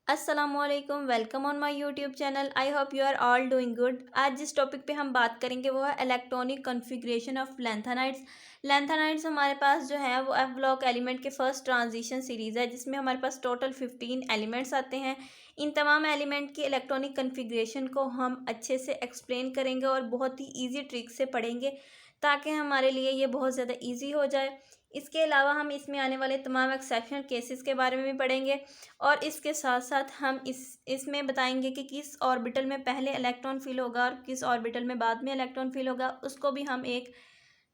असलकुम, welcome on my YouTube channel. I hope you are all doing good. आज जिस topic पे हम बात करेंगे वो है electronic configuration of lanthanides. Lanthanides हमारे पास जो है वो एफ ब्लॉक एलिमेंट के फर्स्ट ट्रांजिशन सीरीज़ है, जिसमें हमारे पास टोटल 15 एलिमेंट्स आते हैं। इन तमाम एलिमेंट की इलेक्ट्रॉनिक कॉन्फ़िगरेशन को हम अच्छे से एक्सप्लेन करेंगे और बहुत ही ईजी ट्रिक से पढ़ेंगे, ताकि हमारे लिए ये बहुत ज़्यादा ईजी हो जाए। इसके अलावा हम इसमें आने वाले तमाम एक्सेप्शनल केसेस के बारे में भी पढ़ेंगे, और इसके साथ साथ हम इसमें बताएंगे कि किस ऑर्बिटल में पहले इलेक्ट्रॉन फिल होगा और किस ऑर्बिटल में बाद में इलेक्ट्रॉन फिल होगा। उसको भी हम एक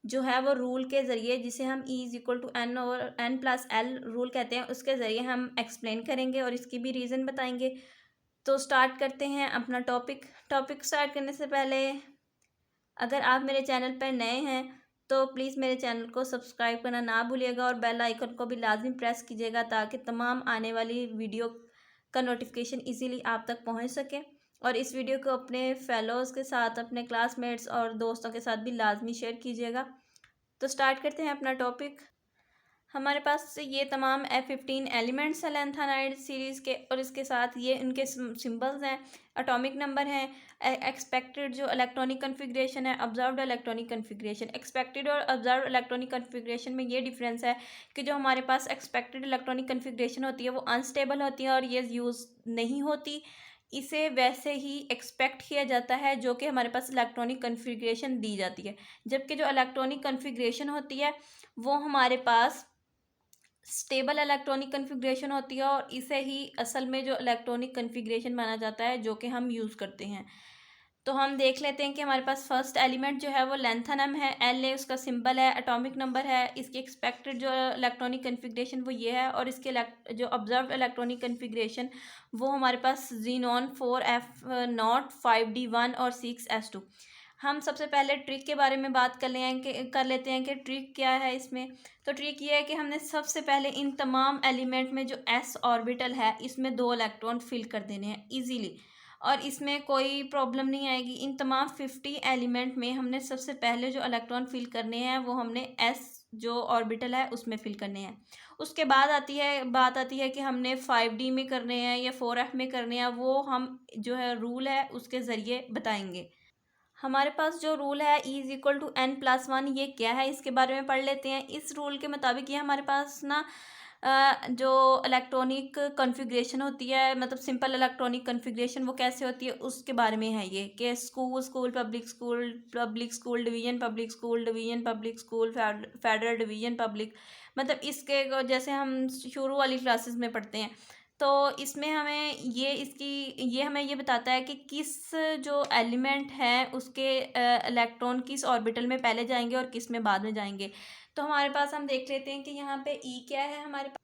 जो है वो रूल के ज़रिए, जिसे हम ई इज़ इक्वल टू एन और एन प्लस एल रूल कहते हैं, उसके ज़रिए हम एक्सप्लेन करेंगे और इसकी भी रीज़न बताएंगे। तो स्टार्ट करते हैं अपना टॉपिक स्टार्ट करने से पहले, अगर आप मेरे चैनल पर नए हैं तो प्लीज़ मेरे चैनल को सब्सक्राइब करना ना भूलिएगा और बेल आइकन को भी लाजमी प्रेस कीजिएगा, ताकि तमाम आने वाली वीडियो का नोटिफिकेशन इजीली आप तक पहुंच सके। और इस वीडियो को अपने फेलोज़ के साथ, अपने क्लासमेट्स और दोस्तों के साथ भी लाजमी शेयर कीजिएगा। तो स्टार्ट करते हैं अपना टॉपिक। हमारे पास ये तमाम F15 एलिमेंट्स हैं लैंथेनाइड सीरीज़ के, और इसके साथ ये इनके सिंबल्स हैं, एटॉमिक नंबर हैं, एक्सपेक्टेड जो इलेक्ट्रॉनिक कॉन्फ़िगरेशन है, ऑब्जर्व्ड इलेक्ट्रॉनिक कॉन्फ़िगरेशन। एक्सपेक्टेड और ऑब्जर्व्ड इलेक्ट्रॉनिक कॉन्फ़िगरेशन में ये डिफरेंस है कि जो हमारे पास एक्सपेक्टेड इलेक्ट्रॉनिक कॉन्फ़िगरेशन होती है वो अनस्टेबल होती है और ये यूज़ नहीं होती। इसे वैसे ही एक्सपेक्ट किया जाता है जो कि हमारे पास इलेक्ट्रॉनिक कॉन्फ़िगरेशन दी जाती है, जबकि जो इलेक्ट्रॉनिक कॉन्फ़िगरेशन होती है वो हमारे पास स्टेबल इलेक्ट्रॉनिक कॉन्फ़िगरेशन होती है, और इसे ही असल में जो इलेक्ट्रॉनिक कॉन्फ़िगरेशन माना जाता है जो कि हम यूज़ करते हैं। तो हम देख लेते हैं कि हमारे पास फर्स्ट एलिमेंट जो है वो लैंथेनम है, एल है उसका सिंबल है, एटॉमिक नंबर है। इसकी एक्सपेक्टेड जो इलेक्ट्रॉनिक कॉन्फ़िगरेशन वो ये है, और इसके जो ऑब्जर्व्ड इलेक्ट्रॉनिक कॉन्फ़िगरेशन वो हमारे पास ज़ीनॉन 4f0 5d1 और 6s2। हम सबसे पहले ट्रिक के बारे में बात कर लेते हैं कि ट्रिक क्या है इसमें। तो ट्रिक ये है कि हमने सबसे पहले इन तमाम एलिमेंट में जो एस ऑर्बिटल है इसमें 2 इलेक्ट्रॉन फिल कर देने हैं इजीली, और इसमें कोई प्रॉब्लम नहीं आएगी। इन तमाम 50 एलिमेंट में हमने सबसे पहले जो इलेक्ट्रॉन फिल करने हैं वो हमने एस जो ऑर्बिटल है उसमें फिल करने हैं। उसके बाद बात आती है कि हमने 5D में करने हैं या 4F में करने हैं, वो हम जो है रूल है उसके ज़रिए बताएंगे। हमारे पास जो रूल है E is equal to N plus one, ये क्या है इसके बारे में पढ़ लेते हैं। इस रूल के मुताबिक ये हमारे पास ना जो इलेक्ट्रॉनिक कॉन्फ़िगरेशन होती है, मतलब सिंपल इलेक्ट्रॉनिक कॉन्फ़िगरेशन वो कैसे होती है उसके बारे में है ये, कि school public school division public school federal division public, मतलब जैसे हम शुरू वाली क्लासेस में पढ़ते हैं। तो इसमें ये हमें ये बताता है कि किस जो एलिमेंट है उसके इलेक्ट्रॉन किस ऑर्बिटल में पहले जाएंगे और किस में बाद में जाएंगे। तो हमारे पास हम देख लेते हैं कि यहाँ पे ई क्या है हमारे पास,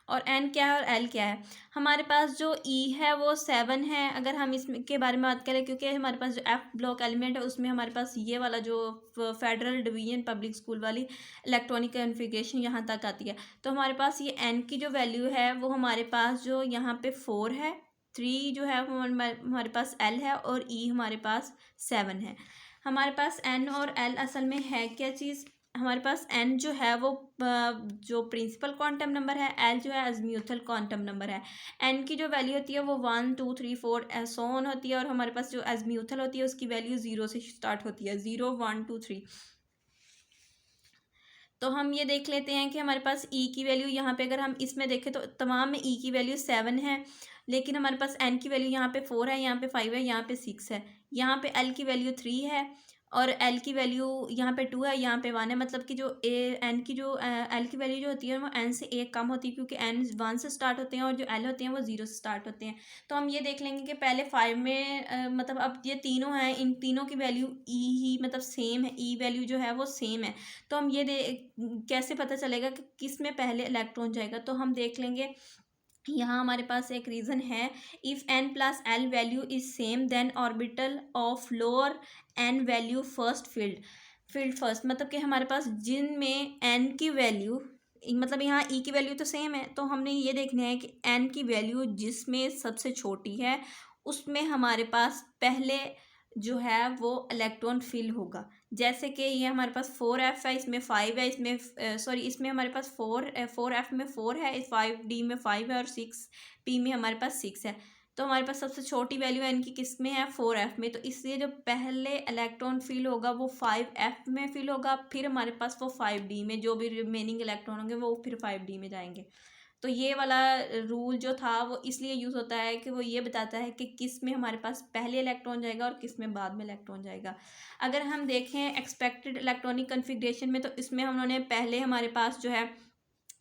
और एन क्या है और एल क्या है। हमारे पास जो ई है वो 7 है, अगर हम इसमें के बारे में बात करें, क्योंकि हमारे पास जो एफ ब्लॉक एलिमेंट है उसमें हमारे पास ये वाला जो फेडरल डिवीजन पब्लिक स्कूल वाली इलेक्ट्रॉनिक कॉन्फ़िगरेशन यहाँ तक आती है। तो हमारे पास ये एन की जो वैल्यू है वो हमारे पास जो यहाँ पे 4 है, 3 जो है वो हमारे पास एल है, और ई हमारे पास 7 है। हमारे पास एन और एल असल में है क्या चीज़। हमारे पास एन जो है वो जो प्रिंसिपल क्वांटम नंबर है, एल जो है अज़्म्यूथल क्वांटम नंबर है। एन की जो वैल्यू होती है वो 1 2 3 4 सो ऑन होती है, और हमारे पास जो अज़्म्यूथल होती है उसकी वैल्यू 0 से स्टार्ट होती है, 0 1 2 3। तो हम ये देख लेते हैं कि हमारे पास ई की वैल्यू यहाँ पे, अगर हम इसमें देखें तो तमाम में ई की वैल्यू 7 है, लेकिन हमारे पास एन की वैल्यू यहाँ पे 4 है, यहाँ पे 5 है, यहाँ पे 6 है। यहाँ पे एल की वैल्यू 3 है, और एल की वैल्यू यहाँ पे 2 है, यहाँ पे 1 है। मतलब कि जो एन की जो एल की वैल्यू जो होती है वो एन से एक कम होती है, क्योंकि एन 1 से स्टार्ट होते हैं और जो एल होते हैं वो 0 से स्टार्ट होते हैं। तो हम ये देख लेंगे कि पहले 5 में मतलब अब ये तीनों हैं, इन तीनों की वैल्यू ई ही मतलब सेम है, ई वैल्यू जो है वो सेम है। तो हम कैसे पता चलेगा कि किस में पहले इलेक्ट्रॉन जाएगा। तो हम देख लेंगे, यहाँ हमारे पास एक रीज़न है, if N plus L value is same then orbital of lower N value first filled first. मतलब कि हमारे पास जिनमें एन की वैल्यू, मतलब यहाँ ई की वैल्यू तो सेम है, तो हमने ये देखना है कि एन की वैल्यू जिसमें सबसे छोटी है उसमें हमारे पास पहले जो है वो इलेक्ट्रॉन फिल होगा। जैसे कि ये हमारे पास 4f है, इसमें 5 है, इसमें सॉरी इसमें हमारे पास 4f में 4 है, इस 5d में 5 है और 6p में हमारे पास 6 है। तो हमारे पास सबसे छोटी वैल्यू है इनकी किस में है, 4f में। तो इसलिए जो पहले इलेक्ट्रॉन फिल होगा वो 5f में फिल होगा, फिर हमारे पास वो 5d में, जो भी रिमेनिंग इलेक्ट्रॉन होंगे वो फिर 5d में जाएंगे। तो ये वाला रूल जो था वो इसलिए यूज़ होता है कि वो ये बताता है कि किस में हमारे पास पहले इलेक्ट्रॉन जाएगा और किस में बाद में इलेक्ट्रॉन जाएगा। अगर हम देखें एक्सपेक्टेड इलेक्ट्रॉनिक कन्फिग्रेशन में, तो इसमें उन्होंने पहले हमारे पास जो है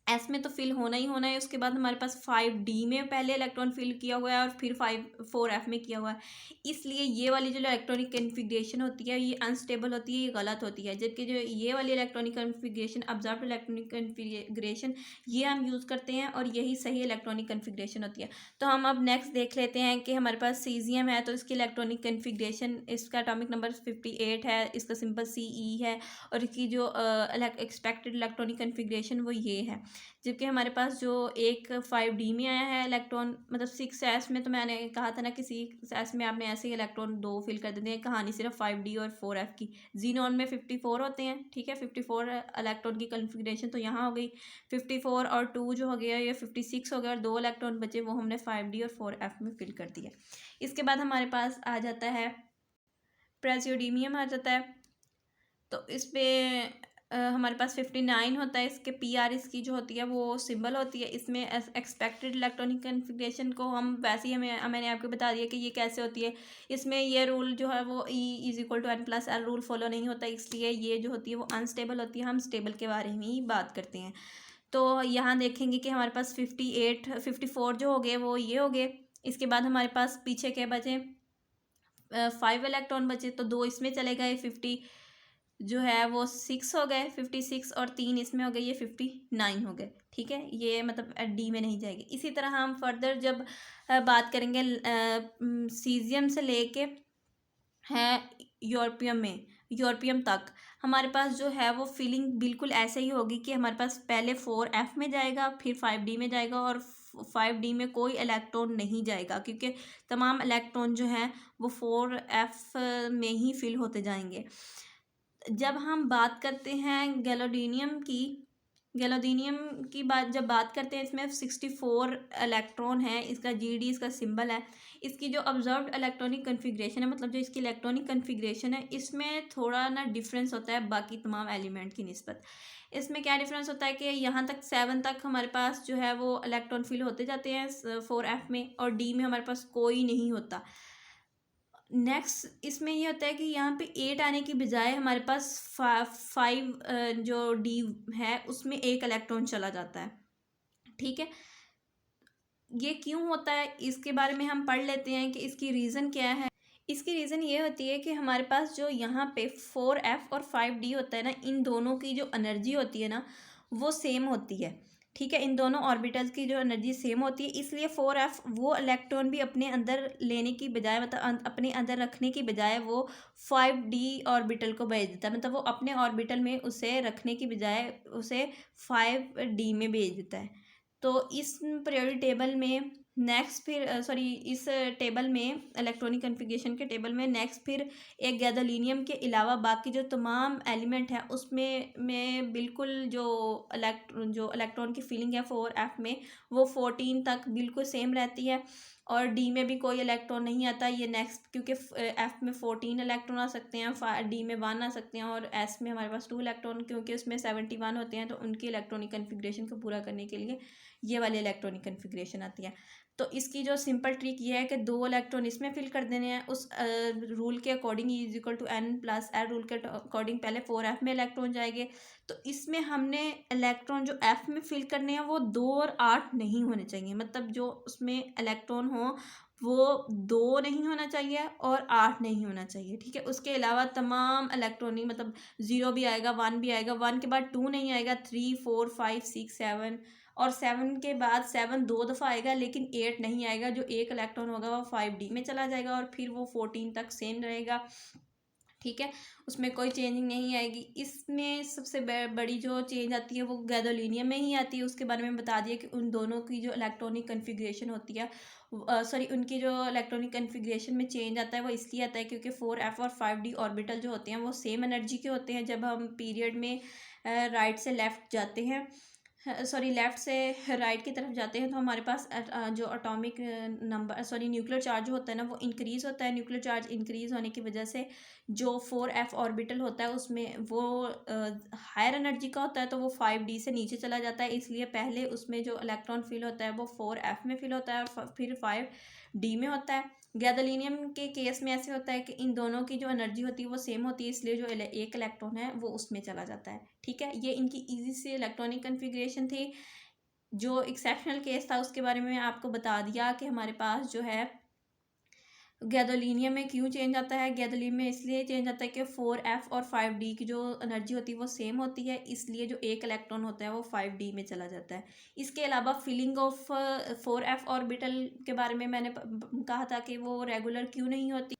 एस में तो फिल होना ही होना है, उसके बाद हमारे पास 5d में पहले इलेक्ट्रॉन फिल किया हुआ है और फिर 4f में किया हुआ है। इसलिए ये वाली जो इलेक्ट्रॉनिक कन्फिग्रेशन होती है ये अनस्टेबल होती है, ये गलत होती है। जबकि जो ये वाली electronic configuration, observed electronic configuration, ये हम यूज़ करते हैं और यही सही इलेक्ट्रॉनिक कन्फिग्रेशन होती है। तो हम अब नेक्स्ट देख लेते हैं कि हमारे पास सीजियम है, तो इसकी इलेक्ट्रॉनिक कन्फिग्रेशन, इसका एटॉमिक नंबर 58 है, इसका सिंपल CE है, और इसकी जो एक्सपेक्टेड इलेक्ट्रॉनिक कन्फिग्रेशन वो ये है। जबकि हमारे पास जो एक 5d में आया है इलेक्ट्रॉन, मतलब 6s में, तो मैंने कहा था ना कि 6s में आपने ऐसे ही इलेक्ट्रॉन 2 फिल कर देते हैं। कहानी सिर्फ 5d और 4f की। जीनॉन में 54 होते हैं, ठीक है, 54 इलेक्ट्रॉन की कन्फिग्रेशन तो यहाँ हो गई। 54 और 2 जो हो गया ये 56 हो गया, और 2 इलेक्ट्रॉन बचे वो हमने 5d और 4f में फिल कर दिया। इसके बाद हमारे पास आ जाता है प्रेसियोडीमियम आ जाता है। तो इस पर हमारे पास 59 होता है। इसके PR इसकी जो होती है वो सिंबल होती है। इसमें एक्सपेक्टेड इलेक्ट्रॉनिक कन्फिग्रेशन को हम वैसे ही मैंने आपको बता दिया कि ये कैसे होती है। इसमें ये रूल जो है वो E=N+L रूल फॉलो नहीं होता, इसलिए ये जो होती है वो अनस्टेबल होती है। हम स्टेबल के बारे में ही बात करते हैं। तो यहाँ देखेंगे कि हमारे पास 54 जो हो गए वो ये हो गए। इसके बाद हमारे पास पीछे क्या बचे, 5 इलेक्ट्रॉन बचे, तो 2 इसमें चले गए, 50 जो है वो 6 हो गए, 56, और 3 इसमें हो गए, ये 59 हो गए। ठीक है, ये मतलब D में नहीं जाएगी। इसी तरह हम फर्दर जब बात करेंगे सीजियम से लेके है यूरोपियम तक, हमारे पास जो है वो फीलिंग बिल्कुल ऐसे ही होगी कि हमारे पास पहले 4f में जाएगा, फिर 5d में जाएगा, और 5d में कोई इलेक्ट्रॉन नहीं जाएगा, क्योंकि तमाम इलेक्ट्रॉन जो हैं वो 4f में ही फिल होते जाएंगे। जब हम बात करते हैं गैलोडीनियम की जब बात करते हैं, इसमें 64 इलेक्ट्रॉन है, इसका GD इसका सिंबल है। इसकी जो ऑब्जर्व्ड इलेक्ट्रॉनिक कन्फिग्रेशन है, मतलब जो इसकी इलेक्ट्रॉनिक कन्फिग्रेशन है, इसमें थोड़ा ना डिफरेंस होता है बाकी तमाम एलिमेंट की निस्बत। इसमें क्या डिफरेंस होता है कि यहाँ तक 7 तक हमारे पास जो है वो इलेक्ट्रॉन फिल होते जाते हैं 4f में, और D में हमारे पास कोई नहीं होता। नेक्स्ट इसमें ये होता है कि यहाँ पे 8 आने की बजाय हमारे पास 5 जो D है उसमें एक इलेक्ट्रॉन चला जाता है। ठीक है, ये क्यों होता है इसके बारे में हम पढ़ लेते हैं कि इसकी रीज़न क्या है। इसकी रीज़न ये होती है कि हमारे पास जो यहाँ पे 4f और 5d होता है ना, इन दोनों की जो एनर्जी होती है ना वो सेम होती है। ठीक है, इन दोनों ऑर्बिटल्स की जो एनर्जी सेम होती है, इसलिए 4f वो इलेक्ट्रॉन भी अपने अंदर लेने की बजाय, मतलब अपने अंदर रखने की बजाय वो 5d ऑर्बिटल को भेज देता है। मतलब वो अपने ऑर्बिटल में उसे रखने की बजाय उसे 5d में भेज देता है। तो इस पीरियोडिक टेबल में नेक्स्ट फिर इस टेबल में, इलेक्ट्रॉनिक कन्फिग्रेशन के टेबल में नेक्स्ट फिर एक गैडोलीनियम के अलावा बाकी जो तमाम एलिमेंट हैं उसमें में बिल्कुल जो इलेक्ट्रॉन की फीलिंग है 4f में, वो 14 तक बिल्कुल सेम रहती है, और D में भी कोई इलेक्ट्रॉन नहीं आता। ये नेक्स्ट, क्योंकि F में 14 इलेक्ट्रॉन आ सकते हैं, D में 1 आ सकते हैं, और S में हमारे पास 2 इलेक्ट्रॉन, क्योंकि उसमें 71 होते हैं, तो उनकी इलेक्ट्रॉनिक कन्फिग्रेशन को पूरा करने के लिए ये वाली इलेक्ट्रॉनिक कन्फिग्रेशन आती है। तो इसकी जो सिंपल ट्रिक ये है कि 2 इलेक्ट्रॉन इसमें फिल कर देने हैं उस रूल के अकॉर्डिंग, E=N+L रूल के अकॉर्डिंग पहले 4f में इलेक्ट्रॉन जाएंगे। तो इसमें हमने इलेक्ट्रॉन जो f में फिल करने हैं वो 2 और 8 नहीं होने चाहिए, मतलब जो उसमें इलेक्ट्रॉन हो वो 2 नहीं होना चाहिए और 8 नहीं होना चाहिए। ठीक है, उसके अलावा तमाम इलेक्ट्रॉनिक, मतलब 0 भी आएगा, 1 भी आएगा, 1 के बाद 2 नहीं आएगा, 3 4 5 6 7, और 7 के बाद 7 2 दफ़ा आएगा, लेकिन 8 नहीं आएगा। जो एक इलेक्ट्रॉन होगा वो 5d में चला जाएगा, और फिर वो 14 तक सेम रहेगा। ठीक है, उसमें कोई चेंजिंग नहीं आएगी। इसमें सबसे बड़ी जो चेंज आती है वो गैदोलीनियम में ही आती है। उसके बारे में बता दिया कि उन दोनों की जो इलेक्ट्रॉनिक कन्फिग्रेशन होती है, सॉरी, उनकी जो इलेक्ट्रॉनिक कन्फिग्रेशन में चेंज आता है वो इसलिए आता है क्योंकि 4f और 5d ऑर्बिटल जो होते हैं वो सेम एनर्जी के होते हैं। जब हम पीरियड में राइट से लेफ़्ट जाते हैं, सॉरी, लेफ़्ट से राइट की तरफ जाते हैं, तो हमारे पास जो atomic number, sorry, nuclear charge जो होता है ना वो इंक्रीज़ होता है। न्यूक्लियर चार्ज इंक्रीज़ होने की वजह से जो 4f ऑर्बिटल होता है उसमें वो हायर एनर्जी का होता है, तो वो 5d से नीचे चला जाता है। इसलिए पहले उसमें जो इलेक्ट्रॉन फिल होता है वो 4f में फिल होता है और फिर 5d में होता है। गैदोलीनियम के केस में ऐसे होता है कि इन दोनों की जो एनर्जी होती है वो सेम होती है, इसलिए जो एक इलेक्ट्रॉन है वो उसमें चला जाता है। ठीक है, ये इनकी इजी से इलेक्ट्रॉनिक कन्फिग्रेशन थी। जो एक्सेप्शनल केस था उसके बारे में मैं आपको बता दिया कि हमारे पास जो है गैदोलीनियम में क्यों चेंज आता है। गैदोलीनियम में इसलिए चेंज आता है कि 4f और 5d की जो एनर्जी होती है वो सेम होती है, इसलिए जो एक इलेक्ट्रॉन होता है वो 5d में चला जाता है। इसके अलावा फिलिंग ऑफ 4f ऑर्बिटल के बारे में मैंने कहा था कि वो रेगुलर क्यों नहीं होती,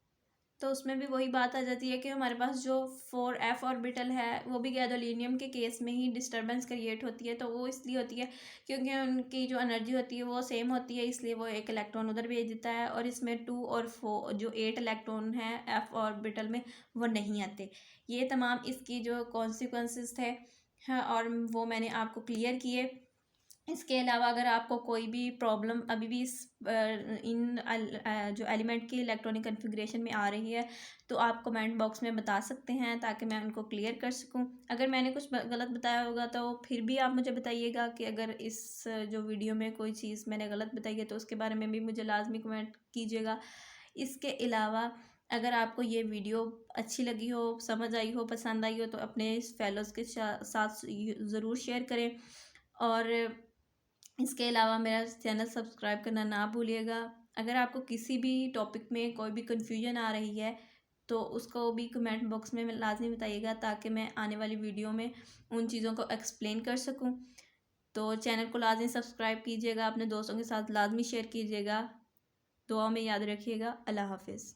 तो उसमें भी वही बात आ जाती है कि हमारे पास जो 4f ऑर्बिटल है वो भी गैदोलीनियम के केस में ही डिस्टर्बेंस क्रिएट होती है। तो वो इसलिए होती है क्योंकि उनकी जो एनर्जी होती है वो सेम होती है, इसलिए वो एक इलेक्ट्रॉन उधर भेज देता है और इसमें 2 और 4 जो 8 इलेक्ट्रॉन है f ऑर्बिटल में वो नहीं आते। ये तमाम इसकी जो कॉन्सिक्वेंसेस थे, हाँ, और वो मैंने आपको क्लियर किए। इसके अलावा अगर आपको कोई भी प्रॉब्लम अभी भी इस जो एलिमेंट की इलेक्ट्रॉनिक कन्फिग्रेशन में आ रही है तो आप कमेंट बॉक्स में बता सकते हैं ताकि मैं उनको क्लियर कर सकूं। अगर मैंने कुछ गलत बताया होगा तो फिर भी आप मुझे बताइएगा कि अगर इस जो वीडियो में कोई चीज़ मैंने गलत बताई है तो उसके बारे में भी मुझे लाजमी कमेंट कीजिएगा। इसके अलावा अगर आपको ये वीडियो अच्छी लगी हो, समझ आई हो, पसंद आई हो तो अपने फेलोज़ के साथ ज़रूर शेयर करें। और इसके अलावा मेरा चैनल सब्सक्राइब करना ना भूलिएगा। अगर आपको किसी भी टॉपिक में कोई भी कन्फ्यूजन आ रही है तो उसको भी कमेंट बॉक्स में लाजमी बताइएगा ताकि मैं आने वाली वीडियो में उन चीज़ों को एक्सप्लेन कर सकूं। तो चैनल को लाजमी सब्सक्राइब कीजिएगा, अपने दोस्तों के साथ लाजमी शेयर कीजिएगा। दुआ में याद रखिएगा। अल्लाह हाफिज़।